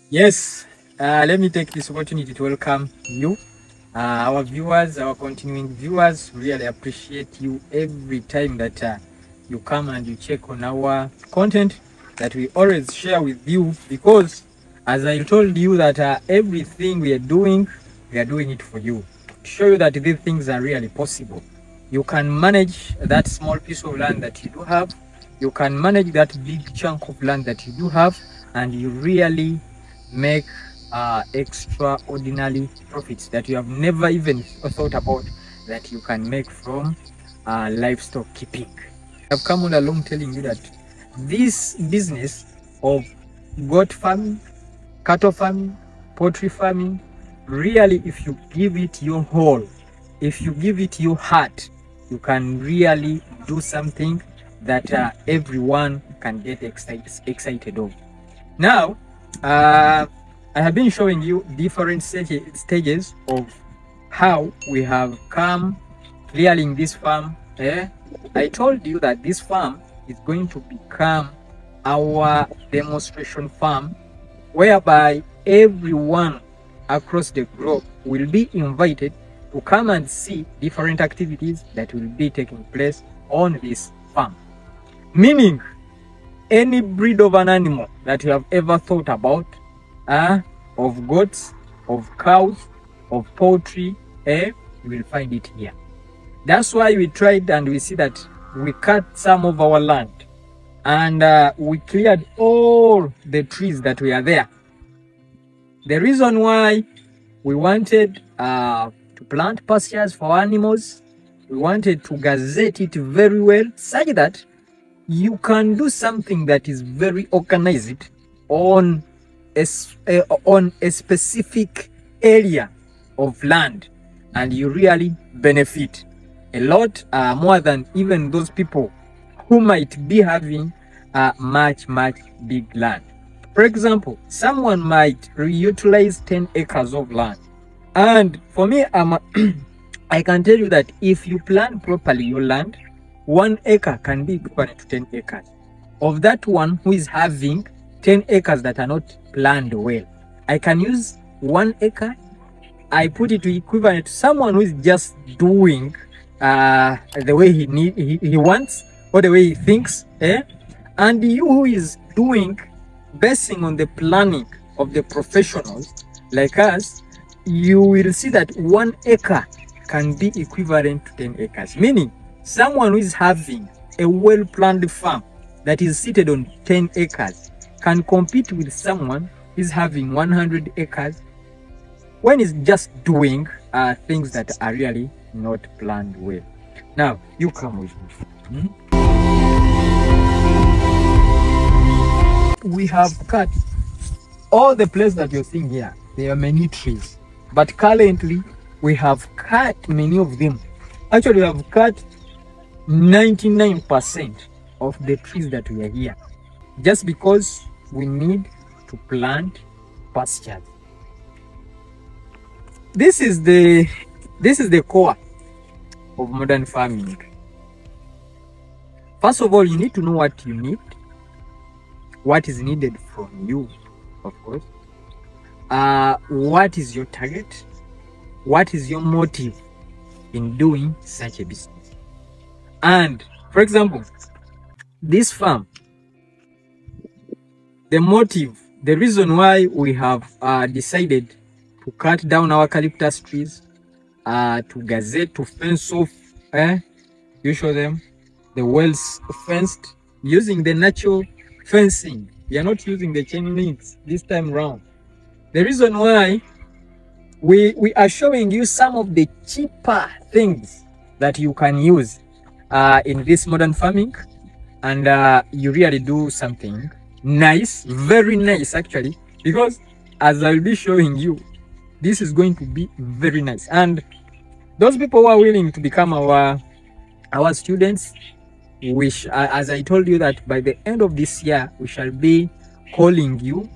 Yes, let me take this opportunity to welcome you, our viewers, our continuing viewers. Really appreciate you every time that you come and you check on our content that we always share with you, because as I told you that everything we are doing it for you, to show you that these things are really possible. You can manage that small piece of land that you do have, you can manage that big chunk of land that you do have, and you really make extraordinary profits that you have never even thought about that you can make from livestock keeping. I've come all along telling you that this business of goat farming, cattle farming, poultry farming, really, if you give it your whole, if you give it your heart, you can really do something that everyone can get excited of. Now, I have been showing you different stages of how we have come clearing this farm. I told you that this farm is going to become our demonstration farm, whereby everyone across the globe will be invited to come and see different activities that will be taking place on this farm. Meaning, any breed of an animal that you have ever thought about, of goats, of cows, of poultry, you will find it here. That's why we tried, and we see that we cut some of our land, and we cleared all the trees that were there. The reason why we wanted to plant pastures for animals, we wanted to gazette it very well, such that you can do something that is very organized on a specific area of land, and you really benefit a lot more than even those people who might be having much big land. For example, someone might reutilize 10 acres of land, and for me, I can tell you that if you plan properly your land, 1 acre can be equivalent to 10 acres. Of that one who is having 10 acres that are not planned well, I can use 1 acre, I put it to equivalent to someone who is just doing the way he wants, or the way he thinks, and you who is doing basing on the planning of the professionals like us, you will see that 1 acre can be equivalent to 10 acres. Meaning, someone who is having a well-planned farm that is seated on 10 acres can compete with someone who is having 100 acres when he's just doing things that are really not planned well. Now, you come with me. We have cut all the places that you're seeing here. There are many trees, but currently we have cut many of them. Actually, we have cut 99% of the trees that we are here, just because we need to plant pastures. This is the core of modern farming. First of all, you need to know what you need, what is needed from you, of course. What is your target? What is your motive in doing such a business? And for example, this farm, the motive, the reason why we have decided to cut down our eucalyptus trees, to gazette, to fence off, you show them the wells fenced using the natural fencing. We are not using the chain links this time round. The reason why we are showing you some of the cheaper things that you can use in this modern farming, and you really do something nice, very nice actually, because as I'll be showing you, this is going to be very nice. And those people who are willing to become our students, which as I told you that by the end of this year we shall be calling you,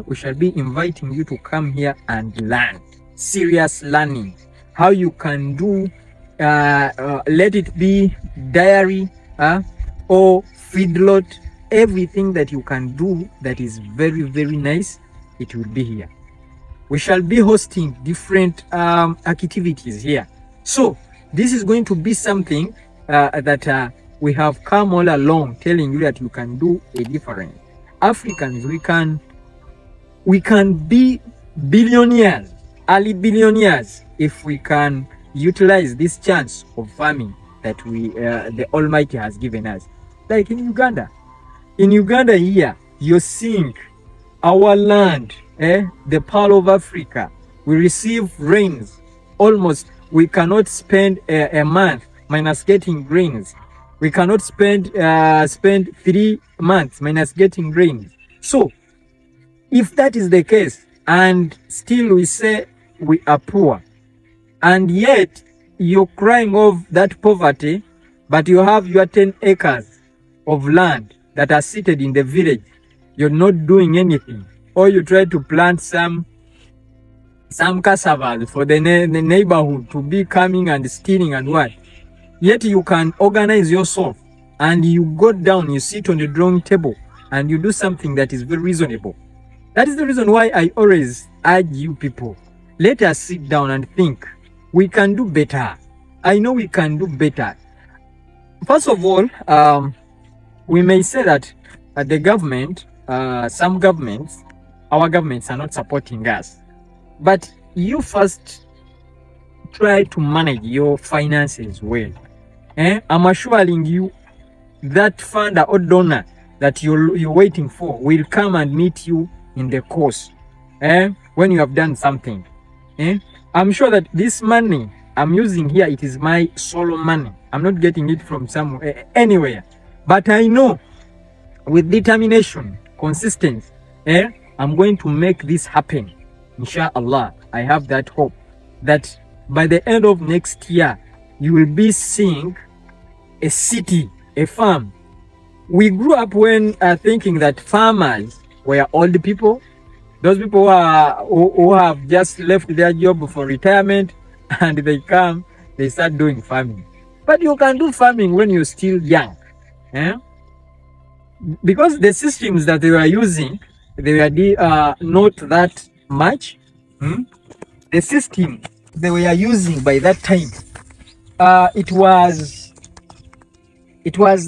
we shall be inviting you to come here and learn serious learning, how you can do let it be dairy or feedlot, everything that you can do that is very nice it will be here. We shall be hosting different activities here. So this is going to be something that we have come all along telling you that you can do a difference. Africans, we can be billionaires, early billionaires, if we can utilize this chance of farming that the Almighty has given us. Like in Uganda. In Uganda here, you're seeing our land, the pearl of Africa. We receive rains. Almost, we cannot spend a month minus getting rains. We cannot spend 3 months minus getting rains. So, if that is the case, and still we say we are poor, and yet you're crying of that poverty, but you have your 10 acres of land that are seated in the village, you're not doing anything, or you try to plant some cassava for the neighborhood to be coming and stealing and what, yet you can organize yourself and you go down, you sit on the drawing table and you do something that is very reasonable. That is the reason why I always urge you people, let us sit down and think. We can do better. I know we can do better. First of all, we may say that the government, some governments, our governments are not supporting us. But you first try to manage your finances well. I'm assuring you that funder or donor that you're waiting for will come and meet you in the course when you have done something. I'm sure that this money I'm using here, it is my solo money. I'm not getting it from somewhere, anywhere. But I know with determination, consistency, I'm going to make this happen. Inshallah, I have that hope that by the end of next year, you will be seeing a city, a farm. We grew up when thinking that farmers were old people, those people who have just left their job for retirement, and they come, they start doing farming. But you can do farming when you're still young. Because the systems that they were using, they were not that much. The system they were using by that time, it was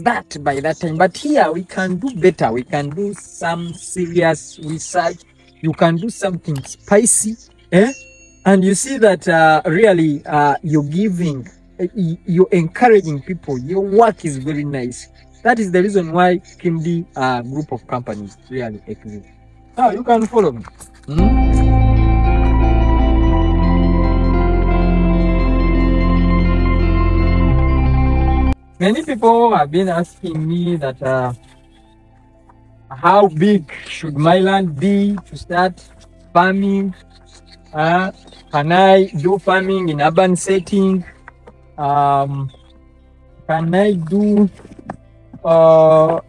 that by that time. But here we can do better. We can do some serious research. You can do something spicy, and you see that really you're encouraging people. Your work is very nice. That is the reason why KIMD group of companies really exist. Now you can follow me. Many people have been asking me that how big should my land be to start farming? Can I do farming in urban setting? Can I do,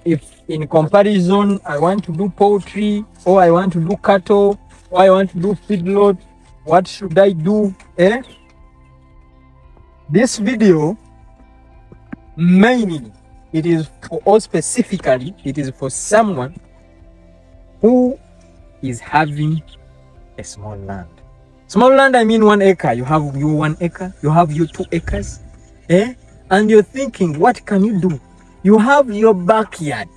if in comparison, I want to do poultry, or I want to do cattle, or I want to do feedlot, what should I do? This video, mainly, it is for, or specifically, it is for someone who is having a small land. Small land, I mean 1 acre. You have your 1 acre, you have your 2 acres, and you're thinking, what can you do? You have your backyard,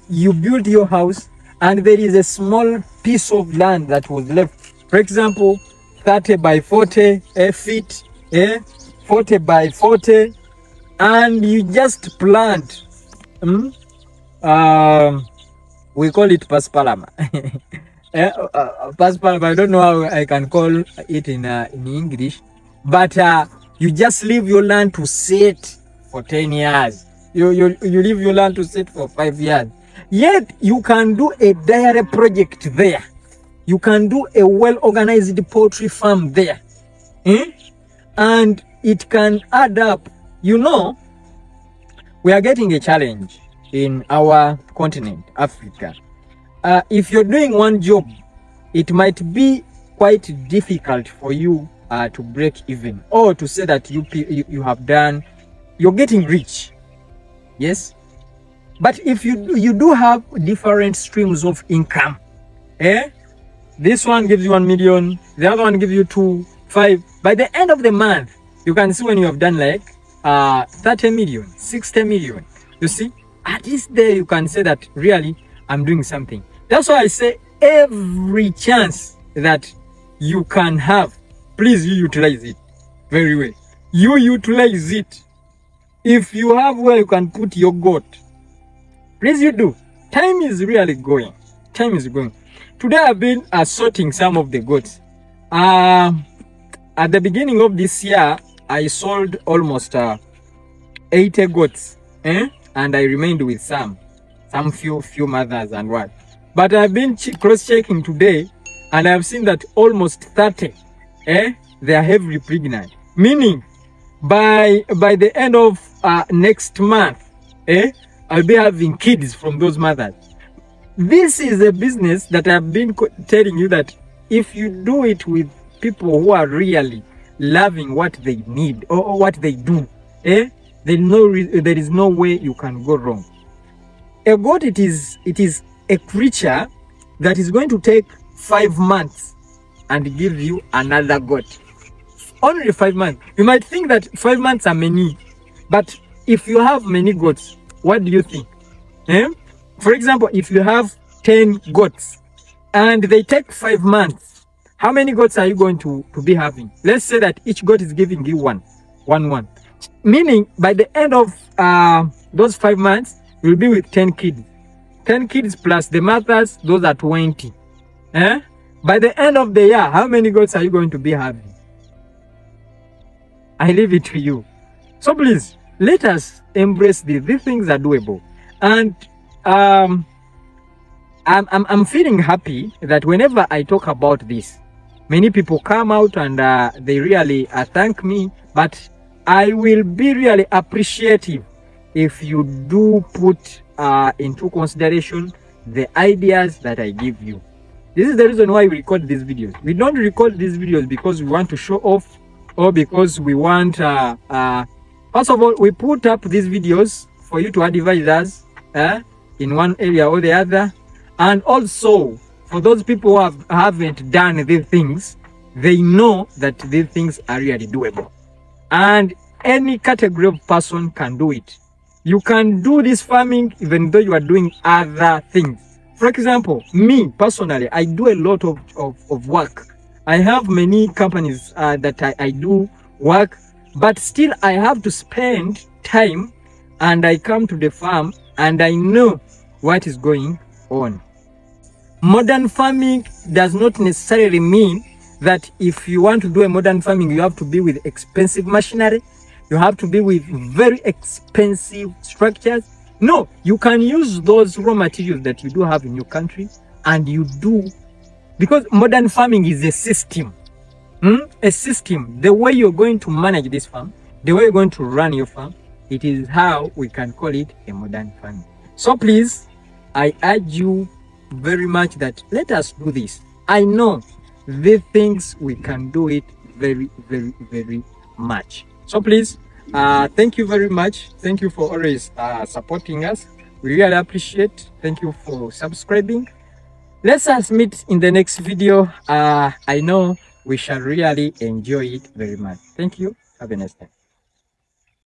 you build your house, and there is a small piece of land that was left. For example, 30 by 40 feet, 40 by 40, and you just plant. We call it paspalama. Paspalama, I don't know how I can call it in English, but you just leave your land to sit for 10 years. You leave your land to sit for 5 years. Yet you can do a dairy project there. You can do a well-organized poultry farm there. And it can add up. You know, we are getting a challenge in our continent, Africa. If you're doing one job, it might be quite difficult for you to break even, or to say that you have done, you're getting rich. Yes, but if you do have different streams of income, This one gives you 1 million, the other one gives you 2, 5. By the end of the month, you can see when you have done like 30 million, 60 million. You see, at this day you can say that really I'm doing something. That's why I say every chance that you can have, please you utilize it very well. You utilize it. If you have where you can put your goat, please you do. Time is really going. Time is going. Today I've been sorting some of the goats. At the beginning of this year, I sold almost 80 goats, and I remained with some few mothers and what. But I've been cross-checking today, and I've seen that almost 30, they are heavily pregnant. Meaning, by the end of next month, I'll be having kids from those mothers. This is a business that I've been telling you that if you do it with people who are really loving what they need or what they do, there is no way you can go wrong. A goat, it is a creature that is going to take 5 months and give you another goat. Only 5 months. You might think that 5 months are many, but if you have many goats, what do you think? For example, if you have 10 goats and they take 5 months, how many goats are you going to be having? Let's say that each goat is giving you one. Meaning, by the end of those 5 months, you'll be with 10 kids. 10 kids plus the mothers, those are 20. By the end of the year, how many goats are you going to be having? I leave it to you. So please, let us embrace this. These things are doable. And I'm feeling happy that whenever I talk about this, many people come out and they really thank me. But I will be really appreciative if you do put into consideration the ideas that I give you. This is the reason why we record these videos. We don't record these videos because we want to show off or because we want first of all, we put up these videos for you to advise us in one area or the other, and also for those people who haven't done these things, they know that these things are really doable, and any category of person can do it. You can do this farming even though you are doing other things. For example, me personally, I do a lot of work. I have many companies that I do work, but still I have to spend time, and I come to the farm and I know what is going on. Modern farming does not necessarily mean that if you want to do a modern farming, you have to be with expensive machinery, you have to be with very expensive structures. No, you can use those raw materials that you do have in your country, and you do, because modern farming is a system. A system. The way you're going to manage this farm, the way you're going to run your farm, it is how we can call it a modern farming. So please, I urge you very much that let us do this. I know the things we can do it very, very, very much. So please, thank you very much. Thank you for always supporting us. We really appreciate. Thank you for subscribing. Let us meet in the next video. I know we shall really enjoy it very much. Thank you. Have a nice time.